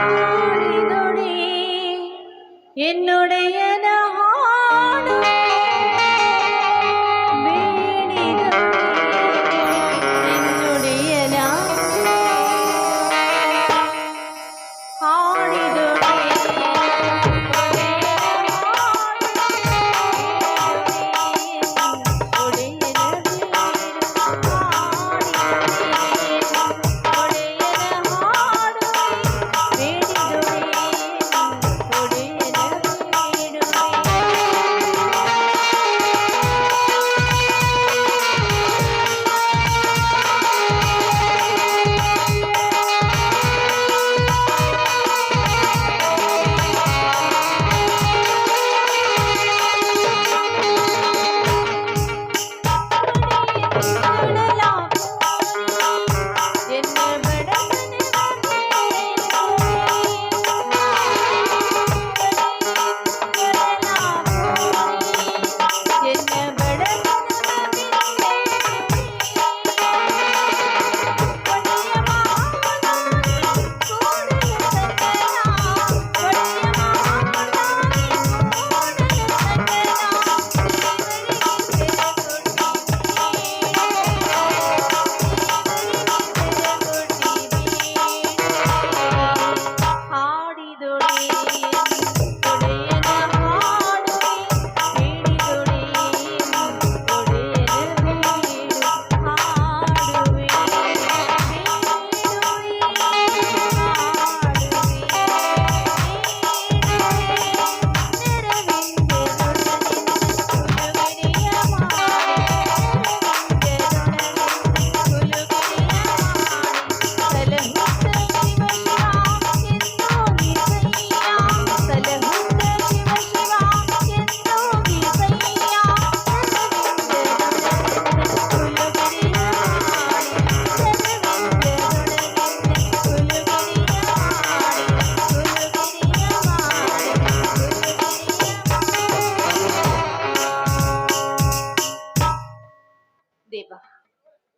ஆடிதொடி என்னுடையன ஆடு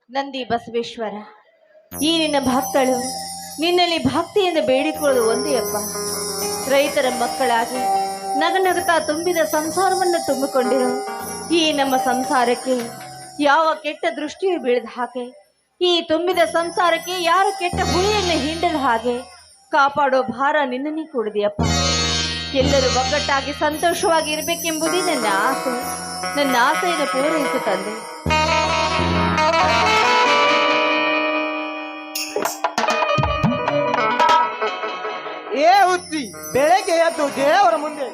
ನಂದಿ ಬಸವೇಶ್ವರ, ಈ ನಿನ್ನ ಭಕ್ತಳು ನಿನ್ನಲ್ಲಿ ಭಕ್ತಿಯಿಂದ ಬೇಡಿಕೊಳ್ಳೋದು ಒಂದೇ ಅಪ್ಪ. ರೈತರ ಮಕ್ಕಳಾಗಿ ನಗನಗುತ್ತಾ ತುಂಬಿದ ಸಂಸಾರವನ್ನು ತುಂಬಿಕೊಂಡಿರು ಈ ನಮ್ಮ ಸಂಸಾರಕ್ಕೆ ಯಾವ ಕೆಟ್ಟ ದೃಷ್ಟಿಯು ಬೀಳದ ಹಾಗೆ, ಈ ತುಂಬಿದ ಸಂಸಾರಕ್ಕೆ ಯಾರು ಕೆಟ್ಟ ಹುಳಿಯನ್ನು ಹಿಂಡದ ಹಾಗೆ ಕಾಪಾಡೋ ಭಾರ ನಿನ್ನನ್ನೇ ಕೂಡಿದೆಯಪ್ಪ. ಎಲ್ಲರೂ ಒಗ್ಗಟ್ಟಾಗಿ ಸಂತೋಷವಾಗಿ ಇರಬೇಕೆಂಬುದೇ ನನ್ನ ಆಸೆ. ನನ್ನ ಆಸೆಯನ್ನು ಪೂರೈಸು ತಂದೆ. ಏ ಹುಚ್ಚಿ, ಬೆಳಗ್ಗೆ ಎದ್ದು ದೇವರ ಮುಂದೆ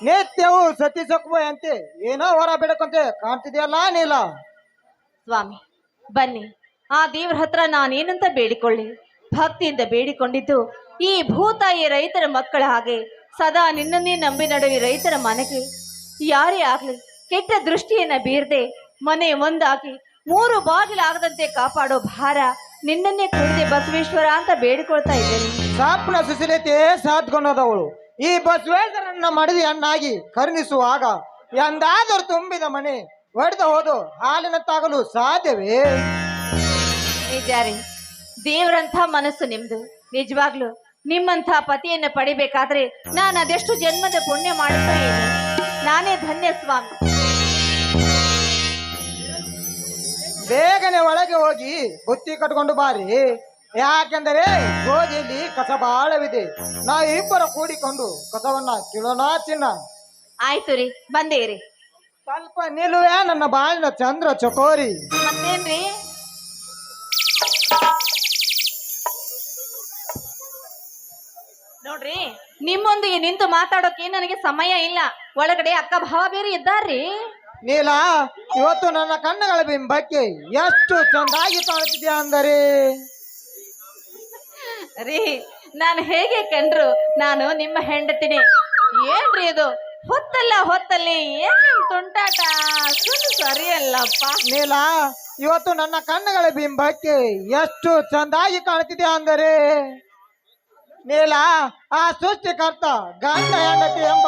ನಿತ್ಯವೂ ಸತಿ ಸೊಕ್ಕುವಂತೆ ಏನೋ ಹೊರ ಬಿಡಕಂತೆ ಕಾಣ್ತಿದೆಯಲ್ಲ ನೀಲ. ಸ್ವಾಮಿ ಬನ್ನಿ, ಆ ದೇವ್ರ ಹತ್ರ ನಾನೇನಂತ ಬೇಡಿಕೊಳ್ಳಿ. ಭಕ್ತಿಯಿಂದ ಬೇಡಿಕೊಂಡಿದ್ದು ಈ ಭೂತಾಯಿ ರೈತರ ಮಕ್ಕಳ ಹಾಗೆ ಸದಾ ನಿನ್ನನ್ನೇ ನಂಬಿ ನಡುವೆ ರೈತರ ಮನೆಗೆ ಯಾರೇ ಆಗ್ಲಿ ಕೆಟ್ಟ ದೃಷ್ಟಿಯನ್ನ ಬೀರದೆ ಮನೆ ಒಂದಾಗಿ ಮೂರು ಬಾಗಿಲಾಗದಂತೆ ಕಾಪಾಡೋ ಭಾರ ನಿನ್ನನ್ನೇ ಕೂಡಿದೆ ಬಸವೇಶ್ವರ ಅಂತ ಬೇಡಿಕೊಳ್ತಾ ಇದ್ದೇನೆ. ಸಾಪ್ನ ಸುಶೀಲತೆ ಸಾತ್ಕೊಂಡದವಳು ಈ ಬಸವೇಶ್ವರನ್ನ ಮಡದಿ ಅಣ್ಣಾಗಿ ಕರುಣಿಸುವಾಗ ಎಂದಾದರೂ ತುಂಬಿದ ಮನೆ ಒಡೆದ ಹೋದು ಹಾಲಿನಂತಾಗಲು ಸಾಧ್ಯವೇ? ನಿಜಾರಿ, ದೇವರಂಥ ಮನಸ್ಸು ನಿಮ್ದು. ನಿಜವಾಗ್ಲು ನಿಮ್ಮಂಥ ಪತಿಯನ್ನ ಪಡಿಬೇಕಾದ್ರೆ ನಾನು ಅದೆಷ್ಟು ಜನ್ಮದ ಪುಣ್ಯ ಮಾಡುತ್ತಾ ಇಲ್ಲ. ನಾನೇ ಧನ್ಯ ಸ್ವಾಮಿ. ಬೇಗನೆ ಒಳಗೆ ಹೋಗಿ ಬುತ್ತಿ ಕಟ್ಕೊಂಡು ಬಾರಿ. ಯಾಕೆಂದರೆ ಗೋಧಿಯಲ್ಲಿ ಕಸ ಬಾಳವಿದೆ. ನಾವು ಇಬ್ಬರು ಕೂಡಿಕೊಂಡು ಕಸವನ್ನ ಕೀಳೋಣ ಚಿನ್ನ. ಆಯ್ತು ರೀ, ಬಂದೇ ರೀ. ಸ್ವಲ್ಪ ನಿಲ್ಲುವೆ ನನ್ನ ಬಾಳಿನ ಚಂದ್ರ ಚಕೋರಿ. ಮತ್ತೇನ್ರಿ? ನೋಡ್ರಿ, ನಿಮ್ಮೊಂದಿಗೆ ನಿಂತು ಮಾತಾಡೋಕೆ ನನಗೆ ಸಮಯ ಇಲ್ಲ. ಒಳಗಡೆ ಅಕ್ಕ ಭಾವ ಬೇರೆ ಇದ್ದಾರ್ರಿ. ನೀಲ, ಇವತ್ತು ನನ್ನ ಕಣ್ಣುಗಳ ಬಿಂಬಕ್ಕೆ ಎಷ್ಟು ಚಂದಾಗಿ ಕಾಣುತ್ತಿದ್ಯಾ ಅಂದರೆ ರೀ, ನಾನು ಹೇಗೆ ಕಂಡ್ರು ನಾನು ನಿಮ್ಮ ಹೆಂಡತಿನಿ. ಏನ್ರಿ ಇದು ಹೊತ್ತಲ್ಲಿ ಏನ್ ತುಂಟಾಟ ಸರಿಯಲ್ಲಪ್ಪ. ನೀಲ, ಇವತ್ತು ನನ್ನ ಕಣ್ಣುಗಳ ಬಿಂಬಕ್ಕೆ ಎಷ್ಟು ಚಂದಾಗಿ ಕಾಣುತ್ತಿದ್ಯಾ ಅಂದರೆ ನೀಲ, ಆ ಸೃಷ್ಟಿಕರ್ತ ಗಂಡ ಹೆಂಡತಿ ಎಂಬ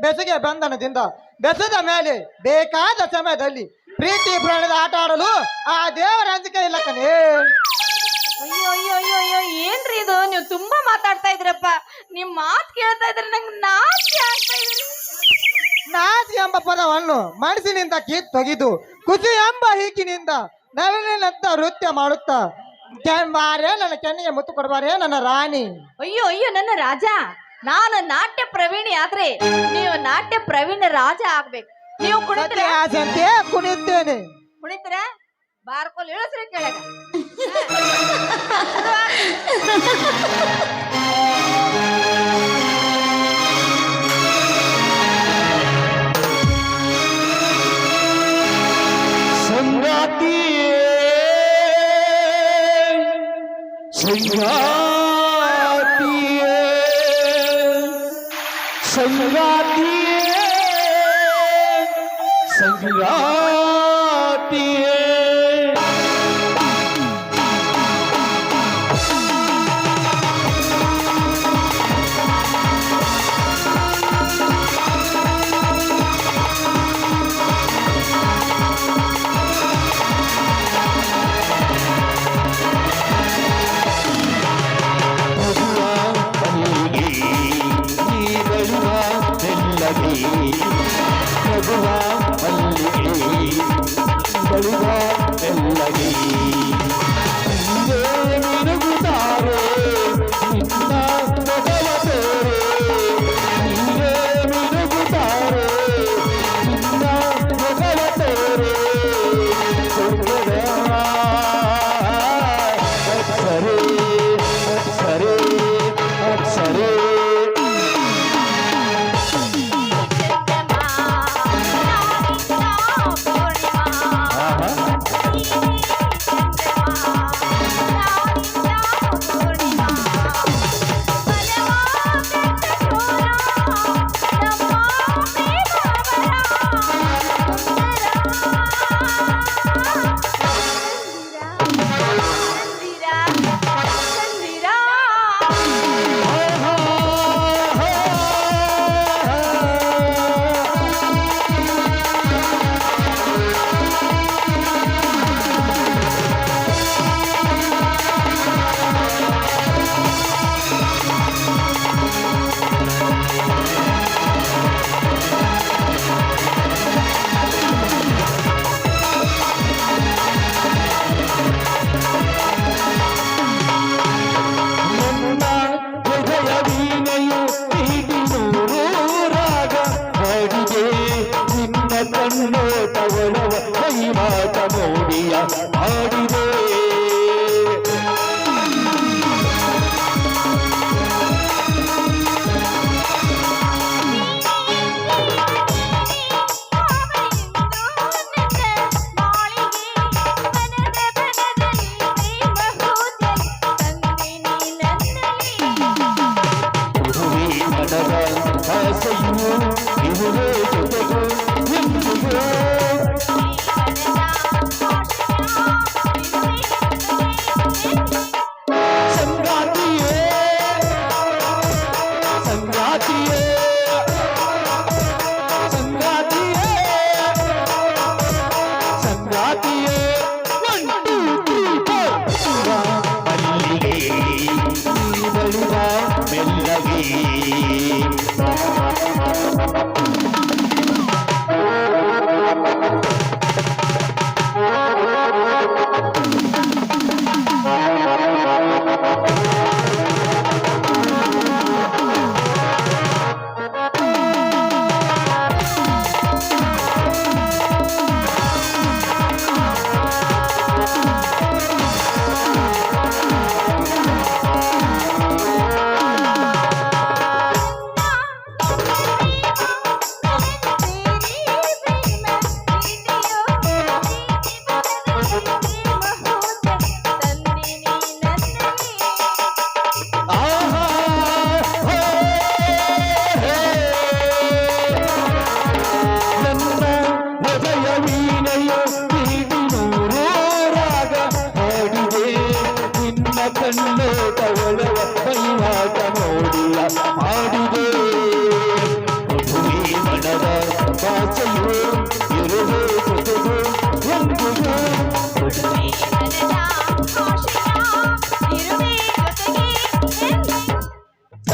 ಬೆಸುಗೆ ಬಂಧನದಿಂದ ಬೆಸದ ಮೇಲೆ ಬೇಕಾದ ಸಮಯದಲ್ಲಿ ಪ್ರೀತಿ ಪ್ರಾಣದ ಆಟ ಆಡಲು ಆ ದೇವರ ಅಂಜಿಕೆ ಇಲ್ಲ ಕಣೇ. ಅಯ್ಯೋ ಅಯ್ಯೋ ಅಯ್ಯೋ ಅಯ್ಯೋ, ಏನ್ರಿ ಇದು? ನೀವು ತುಂಬಾ ಮಾತಾಡ್ತಾ ಇದ್ರ ನಿಮ್ ಮಾತ್ ಕೇಳ್ತಾ ಇದ್ರೆ ನಂಗೆ ನಾಚಿಕೆ ಆಗ್ತಾ ಇದೆ. ನಾಚಿಕೆ ಎಂಬ ಪದವನ್ನು ಮನಸ್ಸಿನಿಂದ ತೆಗೆದು ಖುಷಿ ಎಂಬ ಹೀಕಿನಿಂದ ನವಿಲಿನಂತ ನೃತ್ಯ ಮಾಡುತ್ತಾ ಬಾರೇ ನನ್ನ ಕೆನ್ನಿಗೆ ಮುತ್ತು ಕೊಡಬಾರೇ ನನ್ನ ರಾಣಿ. ಅಯ್ಯೋ ಅಯ್ಯೋ ನನ್ನ ರಾಜ, ನಾನು ನಾಟ್ಯ ಪ್ರವೀಣಿ ಆದ್ರೆ ನೀವು ನಾಟ್ಯ ಪ್ರವೀಣ ರಾಜ ಆಗ್ಬೇಕು. ನೀವು ಕುಣಿತೀರ ಆಸಂತೆ ಕುಣಿಯುತ್ತೇನೆ. ಕುಣಿತೀರ ಬಾರ್ಕೋಲ್ ಇಳಿಸ್ರಿ ಕೆಳಗ.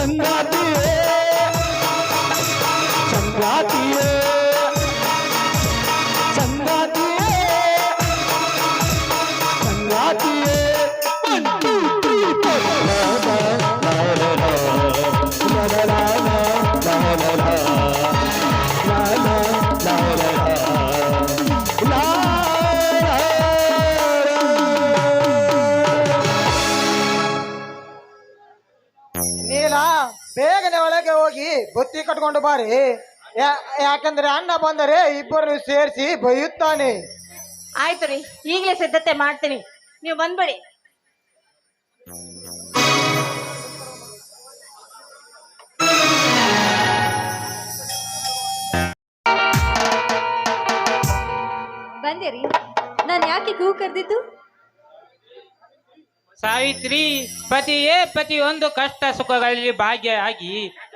ಸಂಗಾತಿಯೇ ಸಂಗಾತಿಯೇ ಸಂಗಾತಿಯೇ ಸಂಗಾತಿಯೇ 1 2 ನೀಲ ಬೇಗನೆ ಒಳಗೆ ಹೋಗಿ ಬುತ್ತಿ ಕಟ್ಕೊಂಡು ಬಾರಿ. ಯಾಕಂದ್ರೆ ಅಣ್ಣ ಬಂದರೆ ಇಬ್ಬರು ಸೇರಿಸಿ ಬೈಯುತ್ತಾನೆ. ಆಯ್ತು ರೀ, ಈಗಲೇ ಸಿದ್ಧತೆ ಮಾಡ್ತೀನಿ, ನೀವು ಬಂದ್ಬಿಡಿ. ಬಂದೇರಿ. ನಾನು ಯಾಕೆ ಹೂ ಕರೆದಿದ್ದು? ಸಾವಿತ್ರಿ, ಪತಿಯೇ ಪ್ರತಿಯೊಂದು ಕಷ್ಟ ಸುಖಗಳಲ್ಲಿ ಭಾಗಿಯಾಗಿ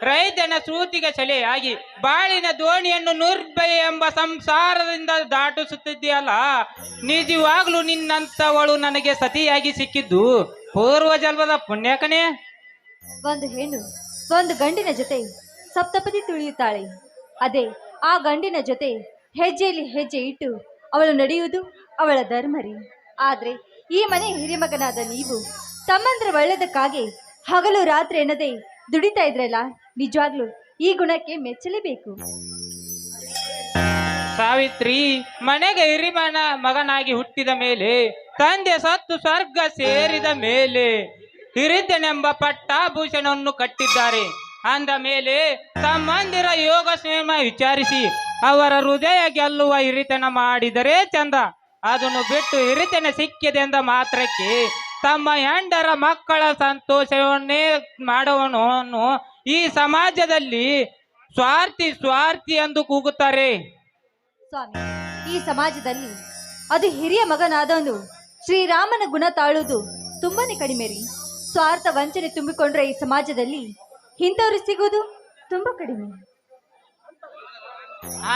ರೈತನ ಸೂತಿಗೆ ಸೆಲೆಯಾಗಿ ಬಾಳಿನ ದೋಣಿಯನ್ನು ನಿರ್ಭಯ ಎಂಬ ಸಂಸಾರದಿಂದ ದಾಟಿಸುತ್ತಿದೆಯಲ್ಲ, ನಿಜವಾಗ್ಲೂ ನಿನ್ನಂಥವಳು ನನಗೆ ಸತಿಯಾಗಿ ಸಿಕ್ಕಿದ್ದು ಪೂರ್ವ ಜನ್ಮದ ಪುಣ್ಯಕನೇ. ಒಂದು ಹೆಣ್ಣು ಒಂದು ಗಂಡಿನ ಜೊತೆ ಸಪ್ತಪದಿ ತುಳಿಯುತ್ತಾಳೆ. ಅದೇ ಆ ಗಂಡಿನ ಜೊತೆ ಹೆಜ್ಜೆಯಲ್ಲಿ ಹೆಜ್ಜೆ ಇಟ್ಟು ಅವಳು ನಡೆಯುವುದು ಅವಳ ಧರ್ಮರಿ. ಆದ್ರೆ ಈ ಮನೆ ಹಿರಿಮಗನಾದ ನೀವು ತಮ್ಮಂದ್ರ ಒಳ್ಳೆದಕ್ಕಾಗಿ ಹಗಲು ರಾತ್ರಿ ಎನ್ನದೆ ದುಡಿತಾ ಇದ್ರಲ್ಲ, ನಿಜವಾಗ್ಲೂ ಈ ಗುಣಕ್ಕೆ ಮೆಚ್ಚಲೇಬೇಕು. ಸಾವಿತ್ರಿ, ಮನೆಗೆ ಮಗನಾಗಿ ಹುಟ್ಟಿದ ಮೇಲೆ, ತಂದೆ ಸತ್ತು ಸ್ವರ್ಗ ಸೇರಿದ ಮೇಲೆ ಹಿರಿತನೆಂಬ ಪಟ್ಟಾಭೂಷಣವನ್ನು ಕಟ್ಟಿದ್ದಾರೆ. ಅಂದ ಮೇಲೆ ತಮ್ಮಂದಿರ ಯೋಗಕ್ಷೇಮ ವಿಚಾರಿಸಿ ಅವರ ಹೃದಯ ಗೆಲ್ಲುವ ಹಿರಿತನ ಮಾಡಿದರೆ ಚಂದ. ಅದನ್ನು ಬಿಟ್ಟು ಹಿರಿತನ ಸಿಕ್ಕಿದೆಂದ ಮಾತ್ರಕ್ಕೆ ತಮ್ಮ ಹೆಂಡರ ಮಕ್ಕಳ ಸಂತೋಷವನ್ನೇ ಮಾಡುವವನು ಈ ಸಮಾಜದಲ್ಲಿ ಸ್ವಾರ್ಥಿ ಸ್ವಾರ್ಥಿ ಎಂದು ಕೂಗುತ್ತಾರೆ. ಸ್ವಾಮಿ, ಈ ಸಮಾಜದಲ್ಲಿ ಅದು ಹಿರಿಯ ಮಗನಾದವನು ಶ್ರೀರಾಮನ ಗುಣ ತಾಳುವುದು ತುಂಬಾನೇ ಕಡಿಮೆ ರೀ. ಸ್ವಾರ್ಥ ವಂಚನೆ ತುಂಬಿಕೊಂಡ್ರೆ ಈ ಸಮಾಜದಲ್ಲಿ ಇಂಥವ್ರು ಸಿಗೋದು ತುಂಬಾ ಕಡಿಮೆ.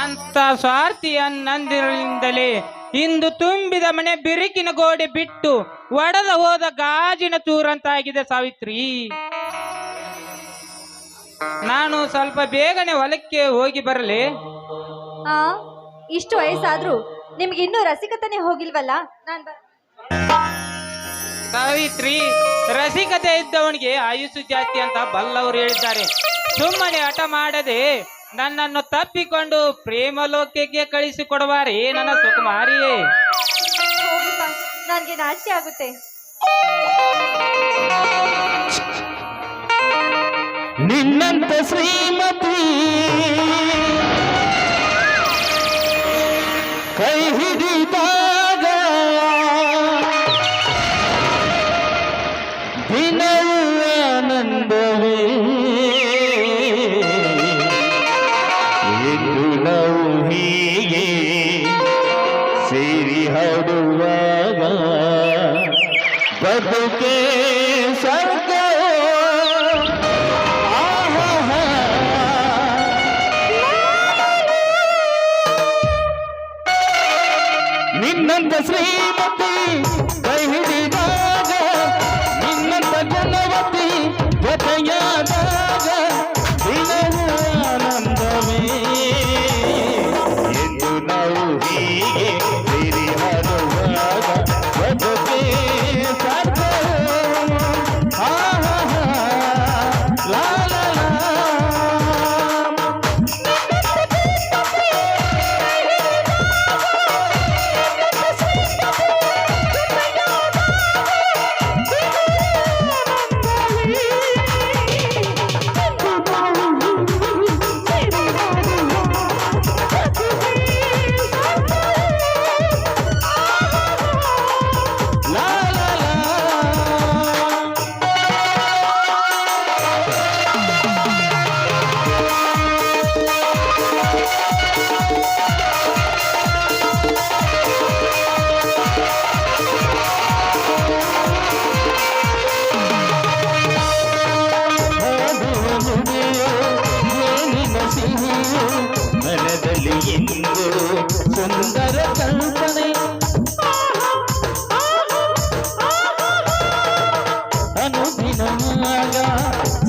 ಅಂತ ಸ್ವಾರ್ಥಿಯನ್ನಂದಿರಲಿಂದಲೇ ಇಂದು ತುಂಬಿದ ಮನೆ ಬಿರುಕಿನ ಗೋಡೆ ಬಿಟ್ಟು ಒಡೆದ ಹೋದ ಗಾಜಿನ ಚೂರಂತಾಗಿದೆ. ಸಾವಿತ್ರಿ, ನಾನು ಸ್ವಲ್ಪ ಬೇಗನೆ ಹೊಲಕ್ಕೆ ಹೋಗಿ ಬರಲಿ. ಆ ಇಷ್ಟು ವಯಸ್ಸಾದ್ರೂ ನಿಮ್ಗೆ ಇನ್ನೂ ರಸಿಕತನೇ ಹೋಗಿಲ್ವಲ್ಲ? ಸಾವಿತ್ರಿ, ರಸಿಕತೆ ಇದ್ದವನಿಗೆ ಆಯುಷು ಜಾಸ್ತಿ ಅಂತ ಬಲ್ಲವರು ಹೇಳಿದ್ದಾರೆ. ಸುಮ್ಮನೆ ಹಠ ಮಾಡದೆ ನನ್ನನ್ನು ತಪ್ಪಿಕೊಂಡು ಪ್ರೇಮ ಲೋಕಕ್ಕೆ ಕಳಿಸಿಕೊಡುವಾರೇ ನನ್ನ ಸುಕುಮಾರಿಯೇ. ನನ್ಗೆ ನಾಚಿಕೆ ಆಗುತ್ತೆ. ನಿನ್ನಂತ ಶ್ರೀಮತಿ ಕೈ ಹಿಡಿದಾಗ ದಿನವೂ ಆನಂದವೇ, ಎಂದು ನಾವು ಹೀಗೆ ಸೇರಿ ಹಾಡುವಾಗ ಬದುಕೆ ಸ್ವರ್ಗ. ನಿನ್ನಂತ ಶ್ರೀಮತಿ ಕೈ ಹಿಡಿದಾಗ, ನಿನ್ನಂತ ಗುಣವತಿ ಜೊತೆಯಾದಾಗ ದಿನವೂ ಆನಂದವೇ, ಎಂದು ನಾವು ಹೀಗೆ ಸೇರಿ ಹಾಡುವಾಗ ಬದುಕೆ ಸ್ವರ್ಗ. ಲಾ ಲಾ ಲಾ. ಮನದಲ್ಲಿ ಇಂದು ಸುಂದರ ಕಲ್ಪನೆ, ಅನುದಿನ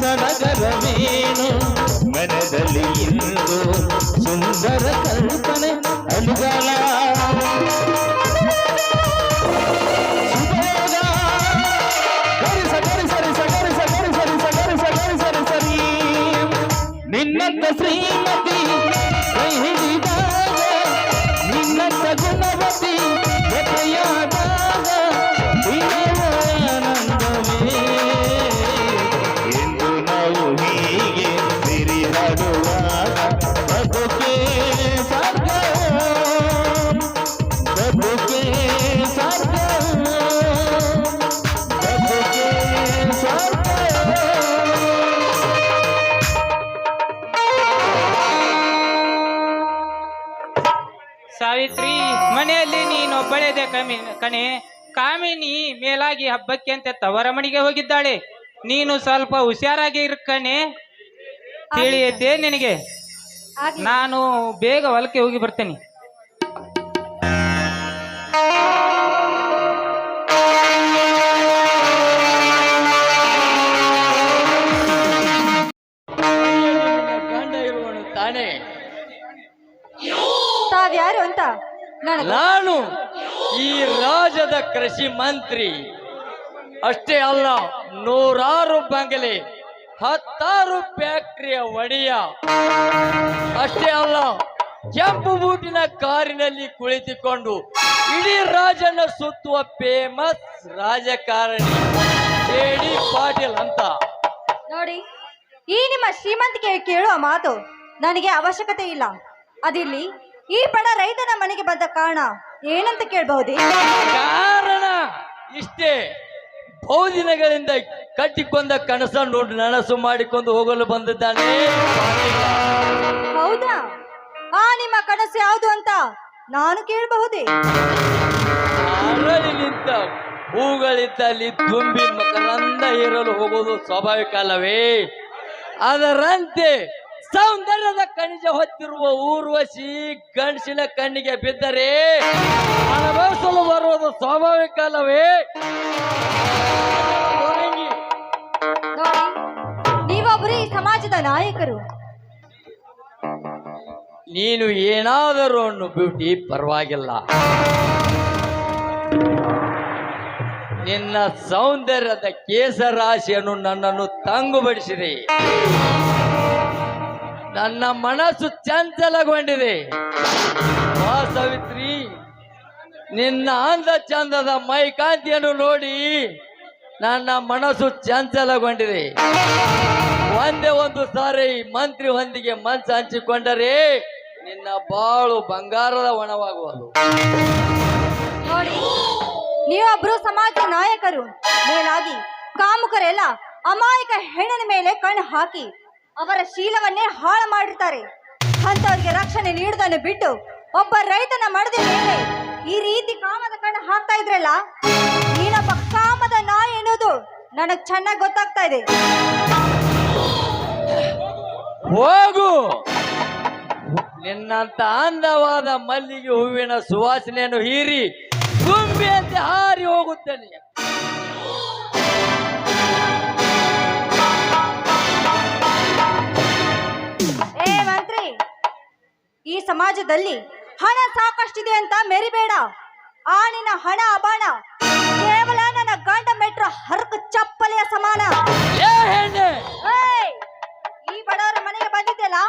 ಹೊಸನಗರವೇನು ಮನದಲ್ಲಿ ಇಂದು ಸುಂದರ ಕಲ್ಪನೆ ಅನುಗಾಲ ನಿನ್ನಂತ ಶ್ರೀಮತಿ ಕೈ ಹಿಡಿದಾಗ ನಿನ್ನಂತ ಗುಣವತಿ ಜೊತೆಯಾದಾಗ ಆನಂದವೇ ಎಂದು ನಾವು ಹೀಗೆ ಸಿರಿಯಾಡುವಾಗ ಬದುಕೆ ಸಾಧ್ಯ ಬದುಕೆ ಸಾಧ್ಯ ಬದುಕೆ ಸಾಧ್ಯ ಸಾವಿತ್ರಿ, ಮನೆಯಲ್ಲಿ ನೀನೊಬ್ಬಳೇದೆ ಕಣೆ. ಕಾಮಿನಿ ಮೇಲಾಗಿ ಹಬ್ಬಕ್ಕೆ ಅಂತ ತವರ ಮನೆಗೆ ಹೋಗಿದ್ದಾಳೆ. ನೀನು ಸ್ವಲ್ಪ ಹುಷಾರಾಗಿ ಇರ್ಕಣೆ. ತಿಳಿಯೈತೆ ನಿನಗೆ? ನಾನು ಬೇಗ ಹೊಲಕ್ಕೆ ಹೋಗಿ ಬರ್ತೇನೆ. ಗಂಡ ಇರುವನು ತಾನೇ? ತಾವ್ಯಾರು ಅಂತ ನಾನು ಈ ರಾಜ್ಯದ ಕೃಷಿ ಮಂತ್ರಿ. ಅಷ್ಟೇ ಅಲ್ಲ, 100 ಬಂಗಲೆ, 10 ಫ್ಯಾಕ್ಟರಿಯ ಒಡೆಯ. ಅಷ್ಟೇ ಅಲ್ಲ, ಕೆಂಪು ಬೂಟಿನ ಕಾರಿನಲ್ಲಿ ಕುಳಿತುಕೊಂಡು ಇಡೀ ರಾಜನ ಸುತ್ತುವ ಫೇಮಸ್ ರಾಜಕಾರಣಿ ಕೆ.ಡಿ. ಪಾಟೀಲ್ ಅಂತ. ನೋಡಿ, ಈ ನಿಮ್ಮ ಶ್ರೀಮಂತಿಕೆ ಕೇಳುವ ಮಾತು ನನಗೆ ಅವಶ್ಯಕತೆ ಇಲ್ಲ. ಅದಿಲ್ಲಿ ಈ ಬಡ ರೈತನ ಮನೆಗೆ ಬಂದ ಕಾರಣ ಏನಂತ ಕೇಳಬಹುದೇ? ಕಾರಣ ಇಷ್ಟೇ. ಬಹುದಿನಗಳಿಂದ ಕಟ್ಟಿಕೊಂಡ ಕನಸನ್ನು ನನಸು ಮಾಡಿಕೊಂಡು ಹೋಗಲು ಬಂದಿದ್ದಾನೆ. ಹೌದಾ? ಆ ನಿಮ್ಮ ಕನಸು ಯಾವುದು ಅಂತ ನಾನು ಕೇಳಬಹುದೇ? ಅರಳಿ ನಿಂತ ಹೂಗಳಿದ್ದಲ್ಲಿ ತುಂಬಿ ಮಕರಂದ ಏರಲು ಹೋಗುವುದು ಸ್ವಾಭಾವಿಕ ಅಲ್ಲವೇ? ಅದರಂತೆ ಸೌಂದರ್ಯದ ಖನಿಜ ಹೊತ್ತಿರುವ ಊರ್ವಶಿ ಗಂಡಸಿನ ಕಣ್ಣಿಗೆ ಬಿದ್ದರೆ ಅನುಭವಿಸಲು ಬರುವುದು ಸ್ವಾಭಾವಿಕ ಅಲ್ಲವೇ? ನೋಡಿ, ನೀವೊಬ್ಬರು ಈ ಸಮಾಜದ ನಾಯಕರು. ನೀನು ಏನಾದರೂ ಅನ್ನು ಬ್ಯೂಟಿ ಪರವಾಗಿಲ್ಲ. ನಿನ್ನ ಸೌಂದರ್ಯದ ಕೇಸರಾಶಿಯನ್ನು ನನ್ನನ್ನು ತಂಗುಬಡಿಸಿದೆ. ನನ್ನ ಮನಸ್ಸು ಚಂಚಲಗೊಂಡಿದೆ. ಸಾವಿತ್ರಿ, ನಿನ್ನ ಅಂದ ಚಂದದ ಮೈಕಾಂತಿಯನ್ನು ನೋಡಿ ನನ್ನ ಮನಸ್ಸು ಚಂಚಲಗೊಂಡಿದೆ. ಒಂದೇ ಒಂದು ಸಾರಿ ಮಂತ್ರಿ ಹೊಂದಿಗೆ ಮನಸ್ಸು ಹಂಚಿಕೊಂಡರೆ ನಿನ್ನ ಬಾಳು ಬಂಗಾರದ ಒಣವಾಗುವುದು. ನೋಡಿ, ನೀವೊಬ್ರು ಸಮಾಜ ನಾಯಕರು. ಮೇಲಾಗಿ ಕಾಮುಕರೆಲ್ಲ ಅಮಾಯಕ ಹೆಣ್ಣಿನ ಮೇಲೆ ಕಣ್ಣು ಹಾಕಿ ಅವರ ಶೀಲವನ್ನೇ ಹಾಳು ಮಾಡಿರ್ತಾರೆ. ಅಂತವರಿಗೆ ರಕ್ಷಣೆ ನೀಡುವುದನ್ನು ಬಿಟ್ಟು ಒಬ್ಬ ರೈತನ ಮಡದ ಮೇಲೆ ಈ ರೀತಿ ಕಾಮದ ಕಣ್ಣು ಹಾಕ್ತಾ ಇದ್ರಲ್ಲ, ನೀನೊಬ್ಬ ಕಾಮದ ನಾಯಿ ಎನ್ನುವುದು ನನಗ್ ಚೆನ್ನಾಗಿ ಗೊತ್ತಾಗ್ತಾ ಇದೆ. ಹೋಗು, ನಿನ್ನಂತ ಅಂದವಾದ ಮಲ್ಲಿಗೆ ಹೂವಿನ ಸುವಾಸನೆಯನ್ನು ಹೀರಿ ತುಂಬಿಯಂತೆ ಹಾರಿ ಹೋಗುತ್ತೇನೆ. ಏ ಮಂತ್ರಿ, ಈ ಸಮಾಜದಲ್ಲಿ ಹಣ ಸಾಕಷ್ಟಿದೆ ಅಂತ ಮೆರಿಬೇಡ. ಆ ನಿನ್ನ ಹಣ ಅಬಾಣ ಕೇವಲ ನನ್ನ ಗಂಡ ಮೆಟ್ರೋ ಹರಕು ಚಪ್ಪಲಿಯ ಸಮಾನ. ಏ ಹೆಣ್ಣೆ, ಏಯ್, ಈ ಬಡವರ ಮನೆಗೆ ಬಂದಿದ್ದೆಲ್ಲ,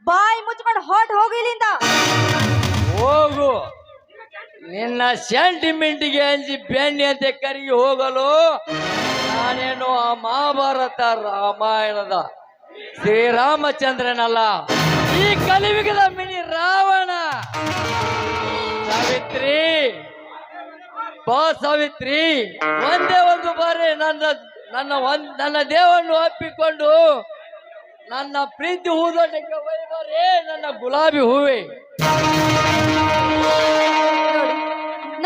ಬಾಯಿ ಮುಚ್ಕೊಂಡು ಹೊರಟು ಹೋಗು ಇಲ್ಲಿಂದ. ಹೋಗು. ನಿನ್ನ ಸೆಂಟಿಮೆಂಟಿಗೆ ಅಂಜಿ ಬೆಣ್ಣೆ ಅಂತ ಕರಗಿ ಹೋಗಲು ನಾನೇನು ಆ ಮಹಾಭಾರತ ರಾಮಾಯಣದ ಶ್ರೀರಾಮಚಂದ್ರನಲ್ಲ, ಈ ಕಲಿಯುಗದ ಮಿನಿ ರಾವಣ. ಸಾವಿತ್ರಿ, ಸಾವಿತ್ರಿ, ಒಂದೇ ಒಂದು ಬಾರಿ ನನ್ನ ದೇವನ್ನು ಒಪ್ಪಿಕೊಂಡು ನನ್ನ ಪ್ರೀತಿ ಹೂದೋಟಕ್ಕೆ ಒಯ್ದರೆ ನನ್ನ ಗುಲಾಬಿ ಹೂವೆ. ನೋಡಿ,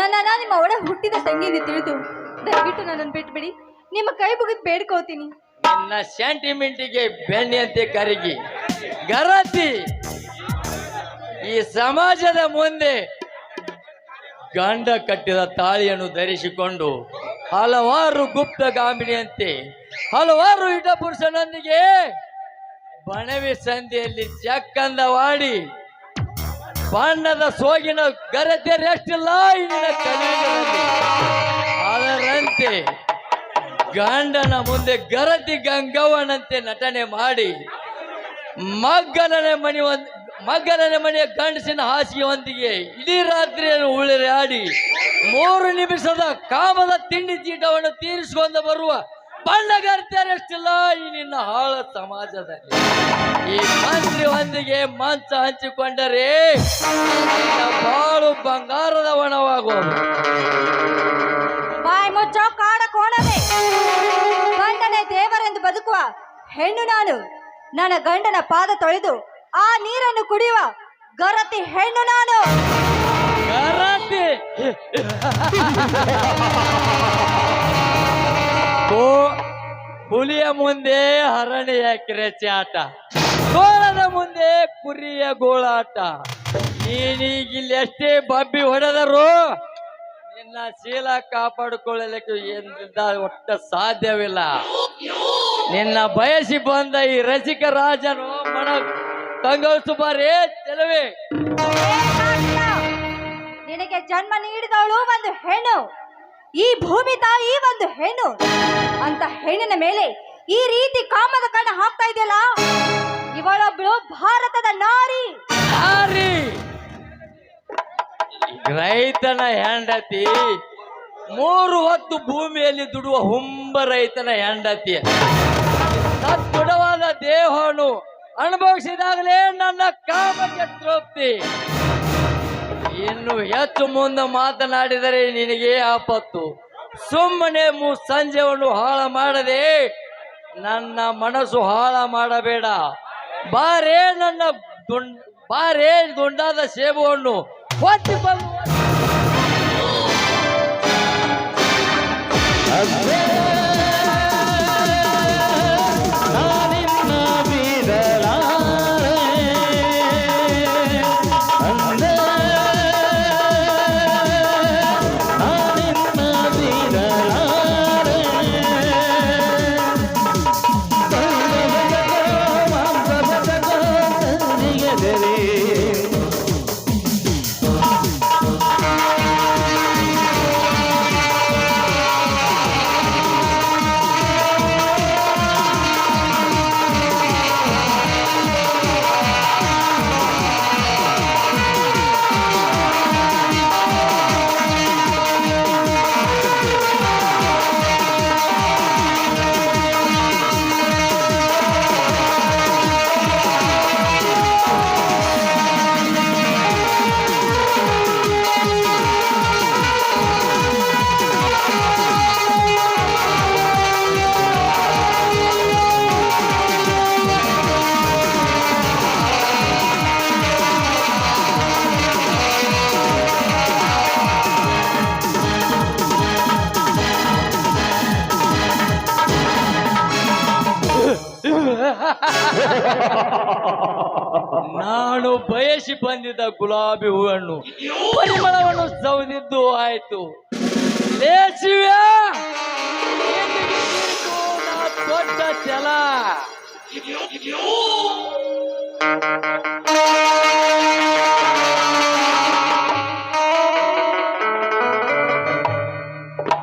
ನನ್ನ ನಿಮ್ಮ ಒಡ ಹುಟ್ಟಿದ ತಂಗಿಯಿಂದ ತಿಳಿದು ದಯವಿಟ್ಟು ನನ್ನನ್ನು ಬಿಟ್ಬಿಡಿ. ನಿಮ್ಮ ಕೈ ಮುಗಿದು ಬೇಡ್ಕೋತೀನಿ. ನಿನ್ನ ಸೆಂಟಿಮೆಂಟಿಗೆ ಬೆಣ್ಣೆಯಂತೆ ಕರಗಿ ಗರತಿ ಈ ಸಮಾಜದ ಮುಂದೆ ಗಂಡ ಕಟ್ಟಿದ ತಾಳಿಯನ್ನು ಧರಿಸಿಕೊಂಡು ಹಲವಾರು ಗುಪ್ತ ಗಾಮಿನಿಯಂತೆ ಹಲವಾರು ಇಟ ಪುರುಷನೊಂದಿಗೆ ಬಣವಿ ಸಂಧಿಯಲ್ಲಿ ಚಕ್ಕಂದವಾಡಿ ಬಣ್ಣದ ಸೋಗಿನ ಗರತೆ ರೆಷ್ಟಿಲ್ಲ ಇಲ್ಲಿನ ಕಲಿಯುಗದಲ್ಲಿ. ಅದರಂತೆ ಗಂಡನ ಮುಂದೆ ಗರತಿ ಗಂಗವ್ವನಂತೆ ನಟನೆ ಮಾಡಿ ಮಗ್ಗಲನೆ ಮನೆಯ ಗಂಡಸಿನ ಹಾಸಿಗೆಯೊಂದಿಗೆ ಇಡೀ ರಾತ್ರಿಯನ್ನು ಉಳಿರಾಡಿ 3 ನಿಮಿಷದ ಕಾಮದ ತಿಂಡಿ ಚೀಟವನ್ನು ತೀರಿಸಿಕೊಂಡು ಬರುವ ಬಣ್ಣಗರ್ತೆಯರಷ್ಟಿಲ್ಲ ಈ ನಿನ್ನ ಹಾಳ ಸಮಾಜದಲ್ಲಿ. ಈ ಮಂತ್ರಿ ಒಂದಿಗೆ ಮಂಚ ಹಂಚಿಕೊಂಡರೆ ನಿನ್ನ ಬಾಳು ಬಂಗಾರದ ಒಣವಾಗುವುದು. ಬಾಯ್ ಮುಚ್ಚೋ ಕಾಡ ಕೋಣವೇ, ಗಂಡನೇ ದೇವರೆಂದು ಬದುಕುವ ಹೆಣ್ಣು ನಾನು. ನನ್ನ ಗಂಡನ ಪಾದ ತೊಳೆದು ಆ ನೀರನ್ನು ಕುಡಿಯುವ ಗರತಿ ಹೆಣ್ಣು ನಾನು. ಗರತಿ ಹುಲಿಯ ಮುಂದೆ ಹರಣಿಯ ಕಿರೆಚಾಟ, ಗೋಳದ ಮುಂದೆ ಕುರಿಯ ಗೋಳಾಟ. ನೀನೀಗಿಲ್ಲಿ ಎಷ್ಟೇ ಬಬ್ಬಿ ಹೊಡೆದರು ನಿನ್ನ ಶೀಲ ಕಾಪಾಡಿಕೊಳ್ಳಲಿಕ್ಕೆ ಎಂದ ಒಟ್ಟ ಸಾಧ್ಯವಿಲ್ಲ. ನಿನ್ನ ಬಯಸಿ ಬಂದ ಈ ರಸಿಕ ರಾಜನು ಮನ ತಂಗಲ್ಸು ಬಾರೇ ಚೆಲುವೆ. ನಿನಗೆ ಜನ್ಮ ನೀಡಿದವಳು ಒಂದು ಹೆಣ್ಣು, ಈ ಭೂಮಿ ತಾಯಿ ಒಂದು ಹೆಣ್ಣು. ಅಂತ ಹೆಣ್ಣಿನ ಮೇಲೆ ಈ ರೀತಿ ಕಾಮದ ಕಣ್ಣ ಹಾಕ್ತಾ ಇದೆಯಲ್ಲ, ಇವಳೊಬ್ಳು ಭಾರತದ ನಾರಿ. ನಾರಿ ರೈತನ ಹೆಂಡತಿ, 3 ಹೊತ್ತು ಭೂಮಿಯಲ್ಲಿ ದುಡುವ ಹುಂಬ ರೈತನ ಹೆಂಡತಿ. ಸದ್ಗುಣವಾದ ದೇಹವನ್ನು ಅನುಭವಿಸಿದಾಗಲೇ ನನ್ನ ಕಾಮಕ್ಕೆ ತೃಪ್ತಿ. ಇನ್ನು ಹೆಚ್ಚು ಮುಂದೆ ಮಾತನಾಡಿದರೆ ನಿನಗೆ ಆಪತ್ತು. ಸುಮ್ಮನೆ ಸಂಜೆಯನ್ನು ಹಾಳ ಮಾಡದೆ ನನ್ನ ಮನಸ್ಸು ಹಾಳ ಮಾಡಬೇಡ. ಬಾರೇ ಬಾರೇ ದುಂಡಾದ ಸೇಬುವನ್ನು ಒತ್ತಿ ಬಂದು ನಾನಿನ್ನ ಬಿಡಲಾರೆ ಅಂದೆ ನಾನಿನ್ನ ಬಿಡಲಾರೆ ಮಾಂಸಬದಗೋ ನಾನು ಬಯಸಿ ಬಂದಿದ್ದ ಗುಲಾಬಿ ಹೂವನ್ನು ಪರಿಮಳವನ್ನು ಸೌದಿದ್ದು ಆಯ್ತು. ಲೇಸಿವ್ಯಾ, ದೊಡ್ಡ ಛಲ.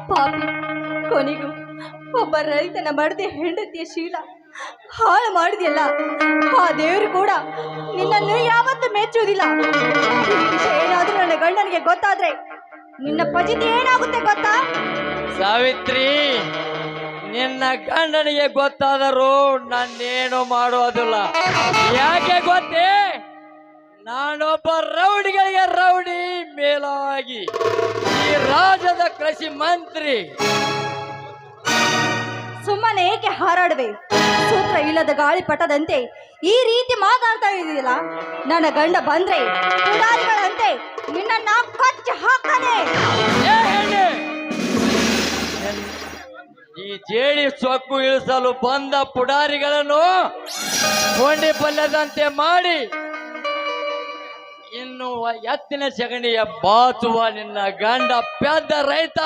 ಪಾಪಿ, ಕೊನೆಗೂ ಒಬ್ಬ ರೈತನ ಮಡದೆ ಹೆಂಡತಿಯ ಶೀಲ ಹಾಳು ಮಾಡಿದೆಯಲ್ಲ. ಆ ದೇವರು ಕೂಡ ನಿನ್ನನ್ನು ಯಾವತ್ತೂ ಮೆಚ್ಚುವುದಿಲ್ಲ. ಈ ವಿಷಯ ಏನಾದ್ರೂ ನನ್ನ ಗಂಡನಿಗೆ ಗೊತ್ತಾದ್ರೆ ನಿನ್ನ ಪಜಿತಿ ಏನಾಗುತ್ತೆ ಗೊತ್ತಾ? ಸಾವಿತ್ರಿ, ನಿನ್ನ ಗಂಡನಿಗೆ ಗೊತ್ತಾದರೂ ನಾನೇನು ಮಾಡೋದಿಲ್ಲ. ಯಾಕೆ ಗೊತ್ತೇ? ನಾನೊಬ್ಬ ರೌಡಿಗಳಿಗೆ ರೌಡಿ ಮೇಲಾಗಿ ಈ ರಾಜ್ಯದ ಕೃಷಿ ಮಂತ್ರಿ. ಸುಮ್ಮನೆ ಏಕೆ ಹಾರಾಡುವೆ? ಸೂತ್ರ ಇಲ್ಲದ ಗಾಳಿಪಟದಂತೆ ಈ ರೀತಿ ಮಾತಾಡ್ತಾ ಇದೆಯಲ್ಲ. ನನ್ನ ಗಂಡ ಬಂದ್ರೆ ಪುಡಾರಿಗಳಂತೆ ನಿನ್ನ ಕಚ್ಚಿ ಹಾಕ್ತಾನೆ. ಈ ಜೇಡಿ ಸೊಕ್ಕು ಇಳಿಸಲು ಬಂದ ಪುಡಾರಿಗಳನ್ನು ಕೊಂಡಿ ಪಲ್ಯದಂತೆ ಮಾಡಿ ಇನ್ನು ಎತ್ತಿನ ಸಗಣಿಯ ಬಾಚುವ ನಿನ್ನ ಗಂಡ ಪೆದ್ದ ರೈತ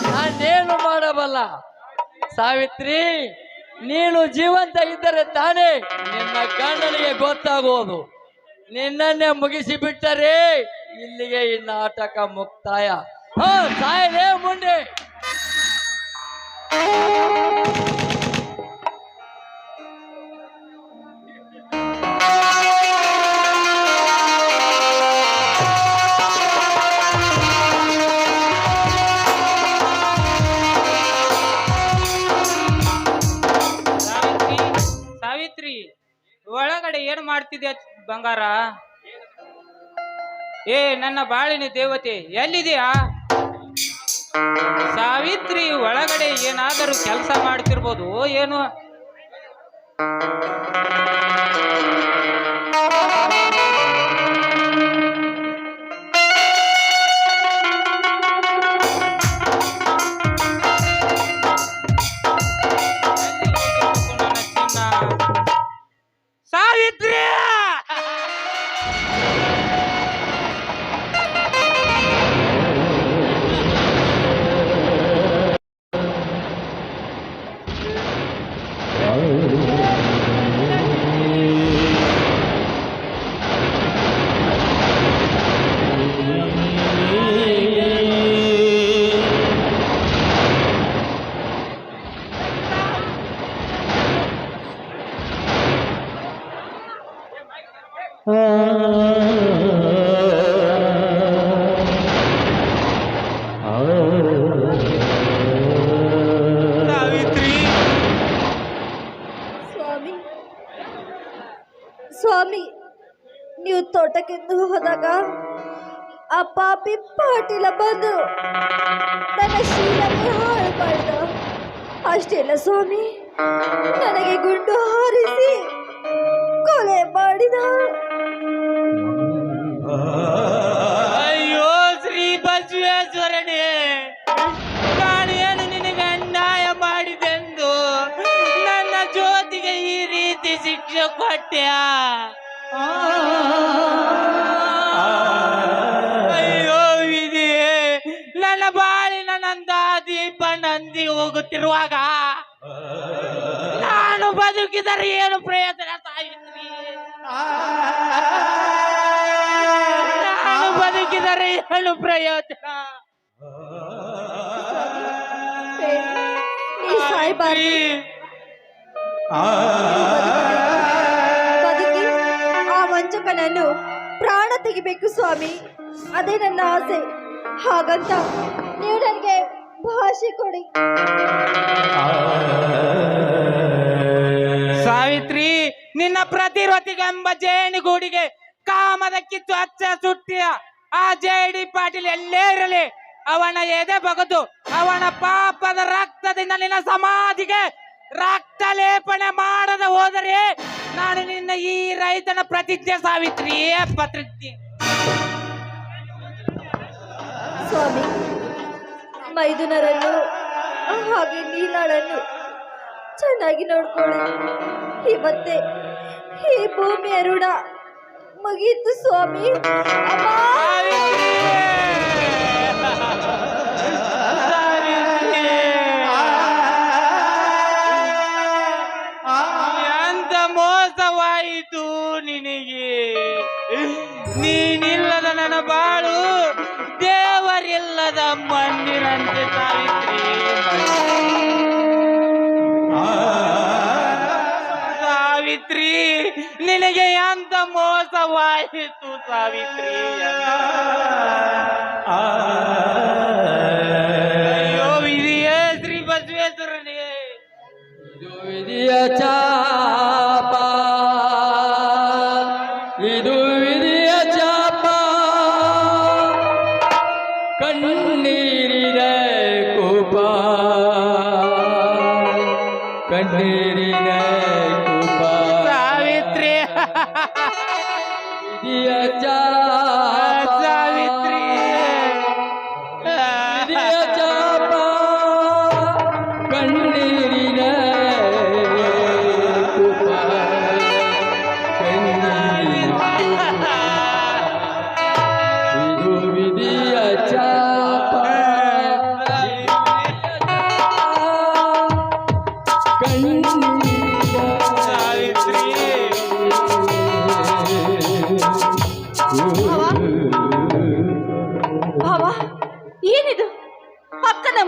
ನಾನೇನು ಮಾಡಬಲ್ಲ. ಸಾವಿತ್ರಿ, ನೀನು ಜೀವಂತ ಇದ್ದರೆ ತಾನೇ ನಿನ್ನ ಗಂಡನಿಗೆ ಗೊತ್ತಾಗುವುದು. ನಿನ್ನನ್ನೇ ಮುಗಿಸಿ ಬಿಟ್ಟರೆ ಇಲ್ಲಿಗೆ ಈ ನಾಟಕ ಮುಕ್ತಾಯ. ಸಾಯಲೇ ಮುಂದೆ. ಸಾವಿತ್ರಿ, ಸಾವಿತ್ರಿ, ಒಳಗಡೆ ಏನು ಮಾಡ್ತಿದ್ಯಾ ಬಂಗಾರ? ಏ ನನ್ನ ಬಾಳಿನ ದೇವತೆ ಎಲ್ಲಿದೆಯಾ? ಸಾವಿತ್ರಿ, ಒಳಗಡೆ ಏನಾದರೂ ಕೆಲಸ ಮಾಡ್ತಿರ್ಬೋದು ಏನು? ಸಾವಿತ್ರಿ, ಸಾವಿತ್ರಿ, ಸ್ವಾಮಿ, ಸ್ವಾಮಿ, ನೀವು ತೋಟಕ್ಕೆಂದು ಹೋದಾಗ ಆ ಪಾಪಿ ಪಾಟೀಲ ಬಂದು ನನ್ನ ಶೀಲಕ್ಕೆ ಹಾಳು ಮಾಡಿದ. ಅಷ್ಟೇ ಅಲ್ಲ ಸ್ವಾಮಿ, ನನಗೆ ಗುಂಡು ಹಾರಿಸಿ ಕೊಲೆ ಮಾಡಿದ. ಅಯ್ಯೋ ಶ್ರೀ ಬಸವೇಶ್ವರನೇ, ನಾನೇನು ನಿನಗೆ ಅನ್ಯಾಯ ಮಾಡಿದೆಂದು ನನ್ನ ಜ್ಯೋತಿಗೆ ಈ ರೀತಿ ಶಿಕ್ಷೆ ಕೊಟ್ಟ್ಯಾ? ಅಯ್ಯೋ ವಿಧಿ, ನನ್ನ ಬಾಳಿನ ನಂದ ದೀಪ ನಂದಿ ಹೋಗುತ್ತಿರುವಾಗ ನಾನು ಬದುಕಿದರೆ ಏನು ಪ್ರಯೋಜನ ಸಾವಿತ್ರಿ? ನಾನು ಬದುಕಿದರೆ ಏನು ಪ್ರಯೋಜನ? ನೀ ಸಾಯ್ಬಾರ್ದು. ಬದುಕಿ ಆ ವಂಚಕನನ್ನು ಪ್ರಾಣ ತೆಗಿಬೇಕು ಸ್ವಾಮಿ, ಅದೇ ನನ್ನ ಆಸೆ. ಹಾಗಂತ ನೀವು ನನಗೆ ಭಾಷೆ ಕೊಡಿ. ಸಾವಿತ್ರಿ, ನಿನ್ನ ಪ್ರತಿರೋಧಿಗೆಂಬ ಜೇನುಗೂಡಿಗೆ ಕಾಮದ ಕಿತ್ತು ಹಚ್ಚ ಸುಟ್ಟಿಯ ಆ ಜೆ.ಡಿ. ಪಾಟೀಲ್ ಎಲ್ಲೇ ಇರಲಿ, ಅವನ ಎದೆ ಬಗದು ಅವನ ಪಾಪದ ರಕ್ತದಿಂದ ನಿನ್ನ ಸಮಾಧಿಗೆ ರಕ್ತ ಲೇಪನೆ ಮಾಡದ ಹೋದರೆ ನಾನು ನಿನ್ನ ಈ ರೈತನ ಪ್ರತಿಜ್ಞೆ ಸಾವಿತ್ರಿ, ಪ್ರತಿಜ್ಞೆ. ಸ್ವಾಮಿ, ಮೈದುನರನ್ನು ಹಾಗೆ ನೀಲಾಳನ್ನು ಚೆನ್ನಾಗಿ ನೋಡ್ಕೊಳ್ಳಿ. ಇವತ್ತೇ ಈ ಭೂಮಿಯ ಋಣ ಮುಗೀತು ಸ್ವಾಮಿ. ಅಮ್ಮ! ಎಂತ ಮೋಸವಾಯಿತು ನಿನಗೆ. ನೀನಿಲ್ಲದ ನನ್ನ ಬಾಳು ದೇವರಿಲ್ಲದ ಮಣ್ಣಿನಂತೆ ಸಾವಿತ್ರಿ. ಸಾವಿತ್ರಿ, ನಿನಗೆ ಎಂತ ಮೋಸವಾಯಿತು ಸಾವಿತ್ರಿ. ಅಯ್ಯೋ ವಿಧಿಯೇ ಶ್ರೀ ಬಸವೇಶ್ವರನೇ. ಇದು ವಿಧಿಯ ಚಾಪ, ಇದು ವಿಧಿಯ ಚಾಪ, ಕಣ್ಣೀರಿನ ಕೋಪ, ಕಣ್ಣೀರಿನ ಕೋಪ. ಸಾವಿತ್ರಿ, ವಿಧಿಯ ಚಾಪ, ಸಾವಿತ್ರಿ, ವಿಧಿಯ ಚಾಪ, ಕಣ್ಣೀರಿನ ಕೋಪ, ಕಣ್ಣೀರಿನ ಕೋಪ. ಇದು ವಿಧಿಯ ಚಾಪ,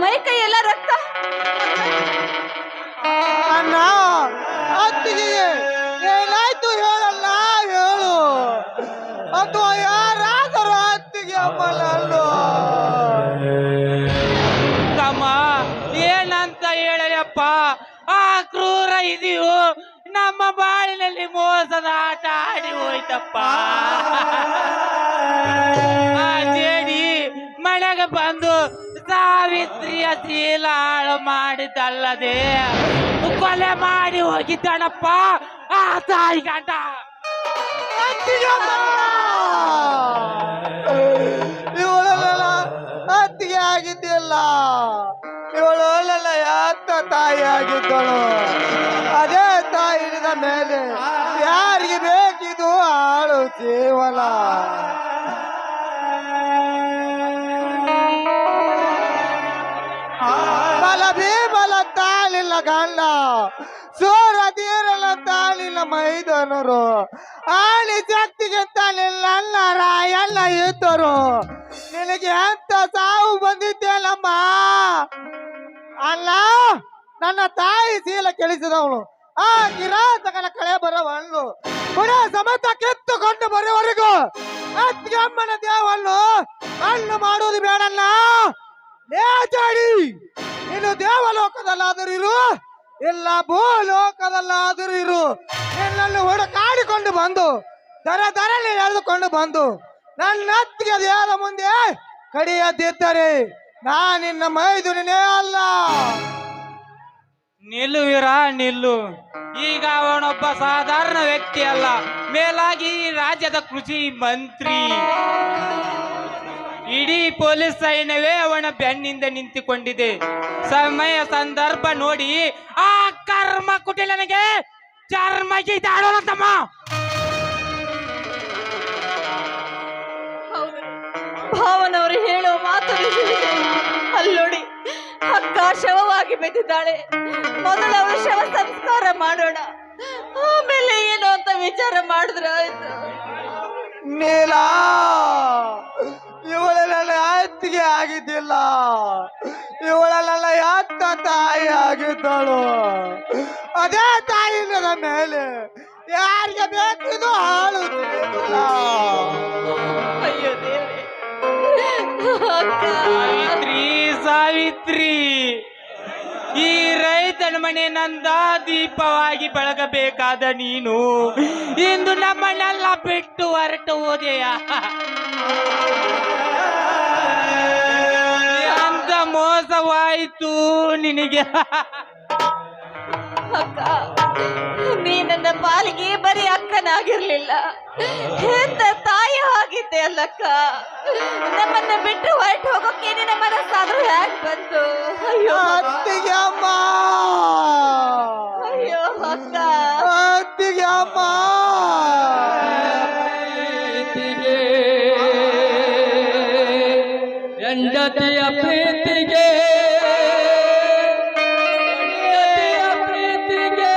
ಮೈ ಕೈ ಎಲ್ಲ ರಕ್ತ. ಅಣ್ಣ ಅತ್ತಿಗೆ ಏನಾಯ್ತು ಹೇಳಲ್ಲ, ಹೇಳು. ಅಥವಾ ಯಾರಾದರೂ ಅತ್ತಿಗೆ ಅಮ್ಮನಲ್ಲೋ ತಮ್ಮ ಏನಂತ ಹೇಳಯಪ್ಪ, ಆ ಕ್ರೂರ ಇದೆಯೋ ನಮ್ಮ ಬಾಳಿನಲ್ಲಿ ಮೋಸದ ಆಟ ಆಡಿ ಹೋಯ್ತಪ್ಪ. ಆ ಜೇಡಿ ಮನೆಗೆ ಬಂದು ಸಾವಿತ್ರಿಯ ಶೀಲ ಹಾಳು ಮಾಡಿದ್ದಲ್ಲದೆ ಕೊಲೆ ಮಾಡಿ ಹೋಗಿದ್ದಾನಪ್ಪ ಆ ತಾಯಿ ಗಂಡ. ಇವಳೆಲ್ಲ ಅತ್ತಿಗೆ ಆಗಿದ್ದಿಲ್ಲ, ಇವಳೆಲ್ಲ ಯಾತ ತಾಯಿ ಆಗಿದ್ದಳು. ಅದೇ ತಾಯಿ ಹಿಡಿದ ಮೇಲೆ ಯಾರಿಗೆ ಬೇಕಿದು ಆಳು ಜೀವನ. ಬಲ ಬೀಬಲ ತಾಳಿಲ್ಲ ಗಂಡ, ಸೂರ ತೀರಲ ತಾಳಿಲ್ಲ ಮೈದನರು, ಆಳಿ ಶಕ್ತಿಗೆ ತಾಳಿಲ್ಲ ಅಲ್ಲರ ಎಲ್ಲ ಇದ್ದರು. ನಿನಗೆ ಎಂತ ಸಾವು ಬಂದಿದ್ದೇನಮ್ಮ. ಅಲ್ಲ, ನನ್ನ ತಾಯಿ ಶೀಲ ಕೆಳಿಸಿದವಳು, ಆ ಕಿರಾತಕನ ಕಳೆ ಬರವಳ್ಳು ಪುಡ ಸಮೇತ ಕಿತ್ತುಕೊಂಡು ಬರುವವರೆಗೂ ಅತ್ತಿಗೆ ಅಮ್ಮನ ದೇವವನ್ನು ಹಣ್ಣು ಮಾಡುವುದು ಬೇಡಲ್ಲ. ನೇಚಾಡಿ, ನೀನು ದೇವಲೋಕದಲ್ಲಾದರೂ ಇರು, ಇಲ್ಲ ಭೂಲೋಕದಲ್ಲಾದರೂ ಇರು, ನಿನ್ನನ್ನು ಹುಡುಕಾಡಿಕೊಂಡು ಬಂದು ದರದಲ್ಲಿ ಎಳೆದುಕೊಂಡು ಬಂದು ನನ್ನ ಅತ್ತಿಗೆ ದೇಹದ ಮುಂದೆ ಕಡಿಯದಿದ್ದರೆ ನಾನಿನ್ನ ಮೈದುನೇ ಅಲ್ಲ. ನಿಲ್ಲುವಿರ ನಿಲ್ಲು. ಈಗ ಅವನೊಬ್ಬ ಸಾಧಾರಣ ವ್ಯಕ್ತಿ ಅಲ್ಲ, ಮೇಲಾಗಿ ಈ ರಾಜ್ಯದ ಕೃಷಿ ಮಂತ್ರಿ. ಇಡೀ ಪೊಲೀಸ್ ಸೈನ್ಯವೇ ಅವನ ಬೆನ್ನಿಂದ ನಿಂತುಕೊಂಡಿದೆ. ಸಮಯ ಸಂದರ್ಭ ನೋಡಿ ಆ ಕರ್ಮ ಕುಟಿಲನಿಗೆ ಚರ್ಮ ಗೀತಾಡೋಣ ತಮ್ಮ. ಹೌದು, ಭಾವನವರು ಹೇಳೋ ಮಾತು ನಿಜವಿದೆ. ಅಲ್ಲೋಡಿ, ಅಕ್ಕ ಶವವಾಗಿ ಬೆದ್ದಿದ್ದಾಳೆ. ಮೊದಲು ಅವಳು ಶವ ಸಂಸ್ಕಾರ ಮಾಡೋಣ, ಆಮೇಲೆ ಏನು ಅಂತ ವಿಚಾರ ಮಾಡಿದ್ರೆ ಆಯ್ತು. ನೀಲ, ಇವಳೆಲ್ಲ ಅತ್ತಿಗೆ ಆಗಿದ್ದಿಲ್ಲ, ಇವಳೆಲ್ಲ ಯಾತ ತಾಯಿ ಆಗಿದ್ದಳು. ಅದೇ ತಾಯಿನ ಮೇಲೆ ಯಾರಿಗೆ ಬೇಕಿದು ಹಾಳು ಜೀವನ. ಅಯ್ಯೋ ದೇವ್ರೆ, ಅಕ್ಕ. ಸಾವಿತ್ರಿ, ಸಾವಿತ್ರಿ, ಈ ರೈತನ ಮನೆ ನಂದ ದೀಪವಾಗಿ ಬೆಳಗಬೇಕಾದ ನೀನು ಇಂದು ನಮ್ಮನ್ನೆಲ್ಲ ಬಿಟ್ಟು ಹೊರಟು ಹೋದೆಯ. ಅಂತ ಮೋಸವಾಯಿತು ನಿನಗೆ. ಅಕ್ಕ, ನೀ ನನ್ನ ಪಾಲಿಗೆ ಬರೀ ಅಕ್ಕನಾಗಿರ್ಲಿಲ್ಲ, ಹೆತ್ತ ತಾಯಿ ಆಗಿದ್ದೆ ಅಲ್ಲಕ್ಕ. ನಮ್ಮನ್ನ ಬಿಟ್ಟು ಹೊರಟು ಹೋಗೋಕೆ ನಿನ್ನ ಮನಸ್ಸಾದ್ರೂ ಹ್ಯಾಕ್ ಬಂತು? ಅಯ್ಯೋ ಅತ್ತಿಗೆ ಅಮ್ಮ, ಅಯ್ಯೋ ಅಕ್ಕ. ಅತ್ತಿಗೆ ಅಮ್ಮ. ಹೆಂಡತಿಯ ಪ್ರೀತಿಗೆ, ಹೆಂಡತಿಯ ಪ್ರೀತಿಗೆ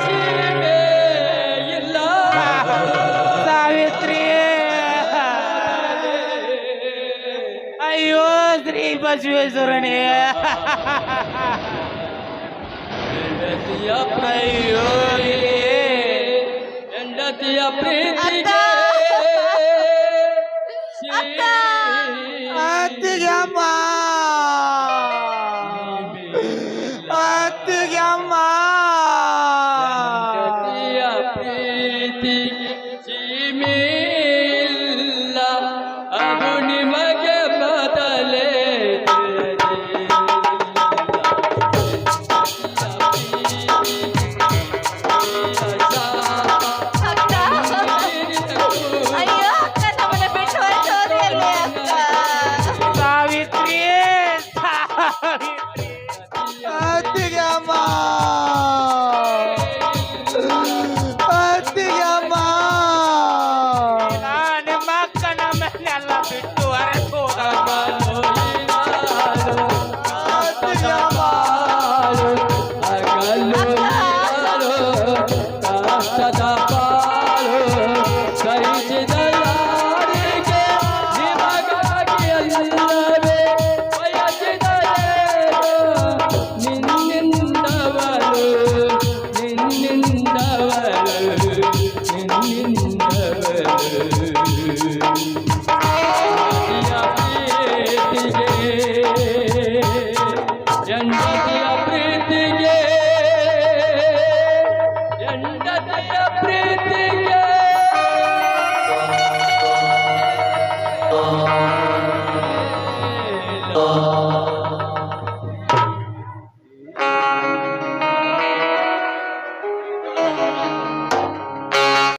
ಸೀಮೆ ಇಲ್ಲ. ಸಾವಿತ್ರಿ, ಅಯ್ಯೋ ಶ್ರೀ ಬಸವೇಶ್ವರನೇ, ಹೆಂಡತಿಯ ಅಯ್ಯೋ ಹೆಂಡತಿಯ ಪ್ರೀತಿಗೆ ಅತ್ತಿಗೆ ಅಮ್ಮ, ಅತ್ತಿಗೆ ಅಮ್ಮ. ಹೆಂಡತಿಯ ಪ್ರೀತಿಗೆ ಸೀಮೆ